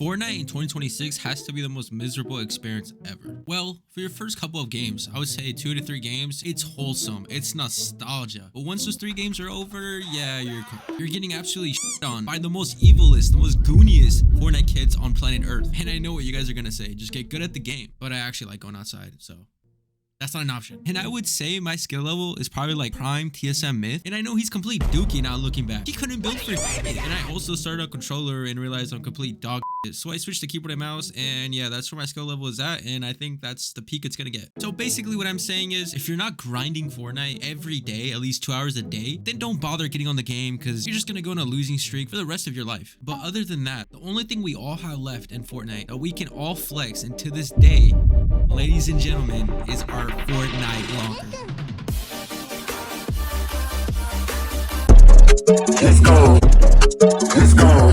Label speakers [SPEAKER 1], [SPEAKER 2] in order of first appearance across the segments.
[SPEAKER 1] Fortnite in 2026 has to be the most miserable experience ever. Well, for your first couple of games, I would say 2 to 3 games, it's wholesome, it's nostalgia. But once those 3 games are over, yeah, you're getting absolutely shit on by the most evilest, the most gooniest Fortnite kids on planet Earth. And I know what you guys are gonna say, just get good at the game. But I actually like going outside, so that's not an option. And I would say my skill level is probably like prime TSM myth. And I know he's complete dookie now looking back. He couldn't build for shit. And I also started a controller and realized I'm complete dog shit. So I switched to keyboard and mouse, and yeah, that's where my skill level is at. And I think that's the peak it's gonna get. So basically what I'm saying is, if you're not grinding Fortnite every day, at least 2 hours a day, then don't bother getting on the game because you're just gonna go on a losing streak for the rest of your life. But other than that, the only thing we all have left in Fortnite that we can all flex, and to this day, ladies and gentlemen, is our Fortnite locker.
[SPEAKER 2] Let's go. Let's go.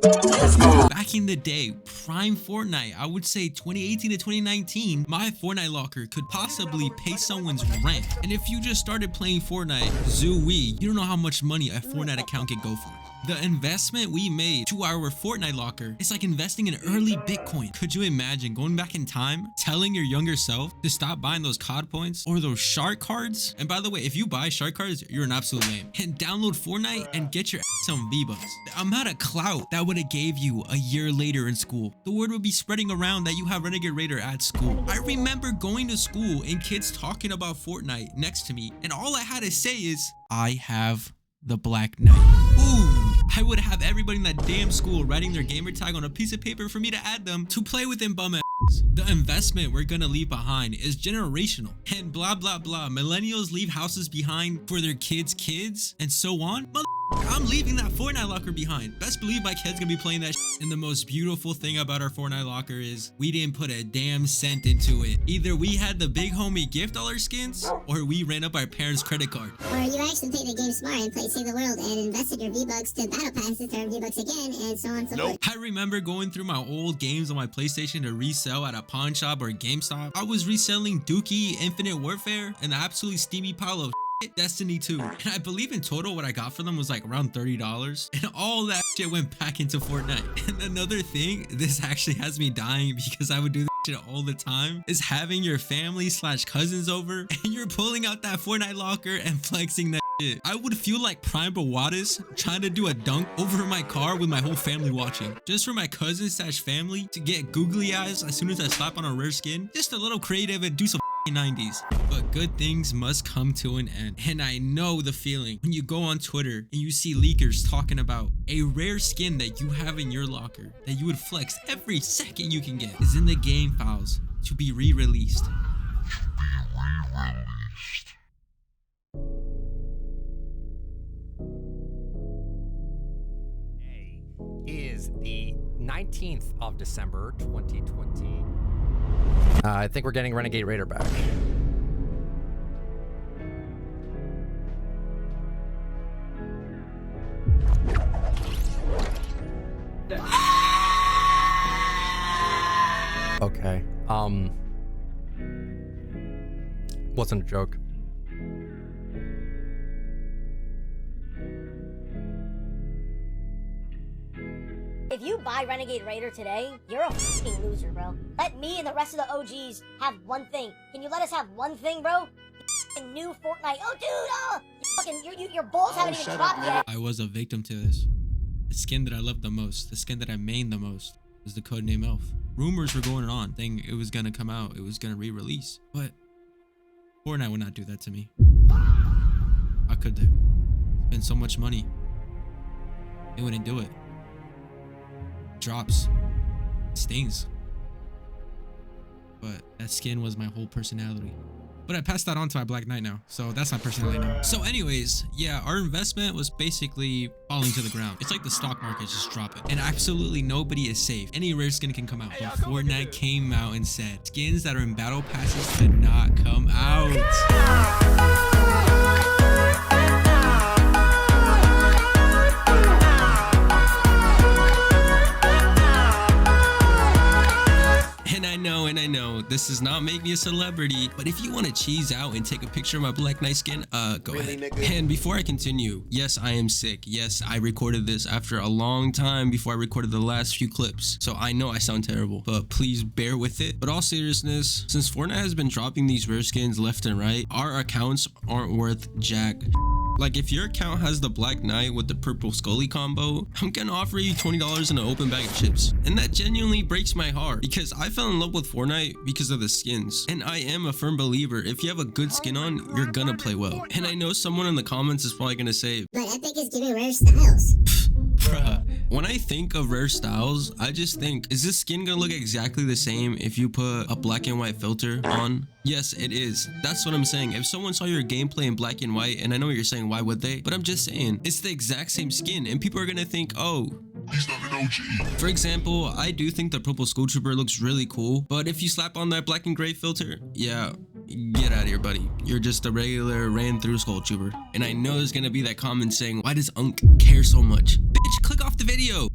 [SPEAKER 2] Let's go.
[SPEAKER 1] Back in the day, prime Fortnite, I would say 2018 to 2019, my Fortnite locker could possibly pay someone's rent. And if you just started playing Fortnite, Zooey, you don't know how much money a Fortnite account could go for. The investment we made to our Fortnite locker is like investing in early Bitcoin. Could you imagine going back in time, telling your younger self to stop buying those COD points or those shark cards? And by the way, if you buy shark cards, you're an absolute lame. And download Fortnite and get your ass some V-Bucks. The amount of clout that would have gave you a year later in school. The word would be spreading around that you have Renegade Raider at school. I remember going to school and kids talking about Fortnite next to me, and all I had to say is, I have the Black Knight. Ooh. I would have everybody in that damn school writing their gamer tag on a piece of paper for me to add them to play with them bum ass. The investment we're gonna leave behind is generational, and blah blah blah. Millennials leave houses behind for their kids and so on. I'm leaving that Fortnite locker behind. Best believe my kid's gonna be playing that shit. And the most beautiful thing about our Fortnite locker is we didn't put a damn cent into it. Either we had the big homie gift all our skins, or we ran up our parents' credit card.
[SPEAKER 3] Or you actually played the game smart and played Save the World and invested your V-Bucks to battle passes to earn V-Bucks again, and so on and so forth.
[SPEAKER 1] I remember going through my old games on my PlayStation to resell at a pawn shop or GameStop. I was reselling Dookie, Infinite Warfare, and the absolutely steamy pile of Destiny 2, and I believe in total what I got for them was like around $30, and all that shit went back into Fortnite. And another thing, this actually has me dying because I would do this shit all the time, is having your family / cousins over and you're pulling out that Fortnite locker and flexing that shit. I would feel like Prime Bawadas trying to do a dunk over my car with my whole family watching, just for my cousins / family to get googly eyes as soon as I slap on a rare skin. Just a little creative and do some 90s. But good things must come to an end, and I know the feeling when you go on Twitter and you see leakers talking about a rare skin that you have in your locker that you would flex every second you can get is in the game files to be re-released.
[SPEAKER 4] Today is the 19th of December 2020. I think we're getting Renegade Raider back. Okay. Wasn't a joke.
[SPEAKER 5] If you buy Renegade Raider today, you're a fucking loser, bro. Let me and the rest of the OGs have one thing. Can you let us have one thing, bro? New Fortnite. Oh, dude, your balls haven't even dropped yet.
[SPEAKER 1] I was a victim to this. The skin that I loved the most, the skin that I mained the most, was the codename Elf. Rumors were going on, saying it was gonna come out, it was gonna re-release, but Fortnite would not do that to me. How could they? Spend so much money. They wouldn't do it. Drops, stings, but that skin was my whole personality. But I passed that on to my Black Knight now, so that's my personality now. So anyways, yeah, our investment was basically falling to the ground. It's like the stock market just dropping, and absolutely nobody is safe. Any rare skin can come out. But Fortnite came out and said skins that are in battle passes cannot come out. And I know, and I know this does not make me a celebrity, but if you want to cheese out and take a picture of my Black Knight skin, go ahead. And before I continue, yes, I am sick. Yes, I recorded this after a long time before I recorded the last few clips, so I know I sound terrible, but please bear with it. But all seriousness, since Fortnite has been dropping these rare skins left and right, our accounts aren't worth jack. Like, if your account has the Black Knight with the purple Scully combo, I'm gonna offer you $20 in an open bag of chips. And that genuinely breaks my heart, because I fell in love with Fortnite because of the skins. And I am a firm believer, if you have a good skin on, you're gonna play well. And I know someone in the comments is probably gonna say,
[SPEAKER 3] But Epic is giving rare styles.
[SPEAKER 1] bruh. When I think of rare styles, I just think, is this skin gonna look exactly the same if you put a black and white filter on? Yes, it is. That's what I'm saying. If someone saw your gameplay in black and white, and I know what you're saying, why would they? But I'm just saying, it's the exact same skin, and people are gonna think, oh,
[SPEAKER 2] He's not an OG.
[SPEAKER 1] for example, I do think the purple Skull Trooper looks really cool, but if you slap on that black and gray filter, yeah, get out of here, buddy. You're just a regular ran through Skull Trooper. And I know there's gonna be that comment saying, why does Unk care so much? Bitch, click off the video.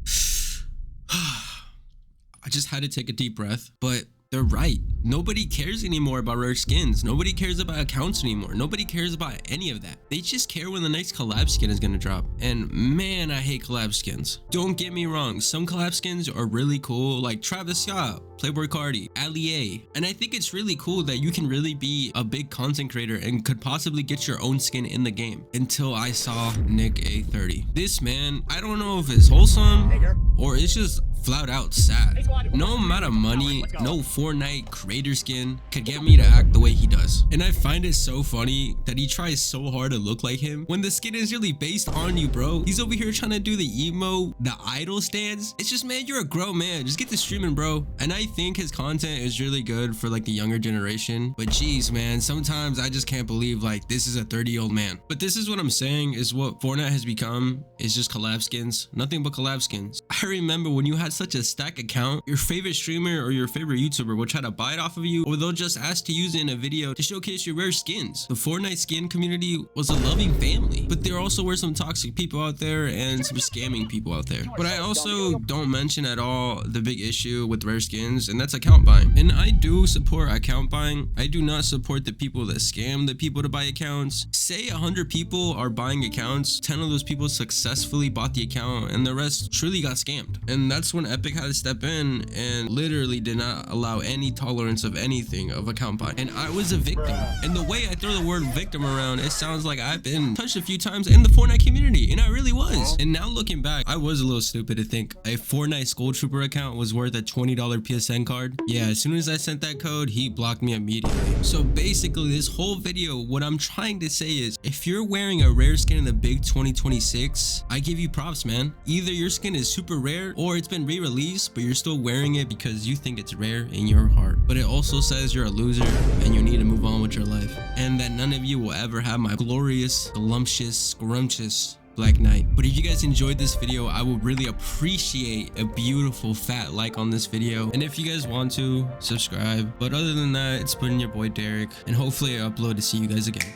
[SPEAKER 1] I just had to take a deep breath, but they're right. Nobody cares anymore about rare skins. Nobody cares about accounts anymore. Nobody cares about any of that. They just care when the next collab skin is gonna drop. And man, I hate collab skins. Don't get me wrong. Some collab skins are really cool, like Travis Scott, Playboy Cardi, Allie. And I think it's really cool that you can really be a big content creator and could possibly get your own skin in the game. Until I saw Nick A30. This man, I don't know if it's wholesome or it's just flat out sad. No amount of money, no Fortnite creator skin could get me to act the way he does. And I find it so funny that he tries so hard to look like him when the skin is really based on you, bro. He's over here trying to do the emo, the idol stance. It's just, man, you're a grown man. Just get to streaming, bro. And I think his content is really good for like the younger generation. But geez, man, sometimes I just can't believe like this is a 30-year-old man. But this is what I'm saying is what Fortnite has become is just collab skins. Nothing but collab skins. I remember when you had such a stack account, your favorite streamer or your favorite YouTuber will try to buy it off of you, or they'll just ask to use it in a video to showcase your rare skins. The Fortnite skin community was a loving family, but there also were some toxic people out there and some scamming people out there. But I also don't mention at all the big issue with rare skins, and that's account buying. And I do support account buying. I do not support the people that scam the people to buy accounts. Say 100 people are buying accounts, 10 of those people successfully bought the account and the rest truly got scammed. And that's when Epic had to step in and literally did not allow any tolerance of anything of account buying. And I was a victim. And the way I throw the word victim around, it sounds like I've been touched a few times in the Fortnite community, and I really was. And now looking back, I was a little stupid to think a Fortnite Skull Trooper account was worth a $20 PSN card. Yeah, as soon as I sent that code, he blocked me immediately. So basically, this whole video, what I'm trying to say is, if you're wearing a rare skin in the big 2026, I give you props, man. Either your skin is super rare or it's been re-released, but you're still wearing it because you think it's rare in your heart. But it also says you're a loser and you need to move on with your life, and that none of you will ever have my glorious, voluptuous, scrumptious Black Knight. But if you guys enjoyed this video, I would really appreciate a beautiful fat like on this video. And if you guys want to, subscribe. But other than that, it's been your boy Derek, and hopefully I upload to see you guys again.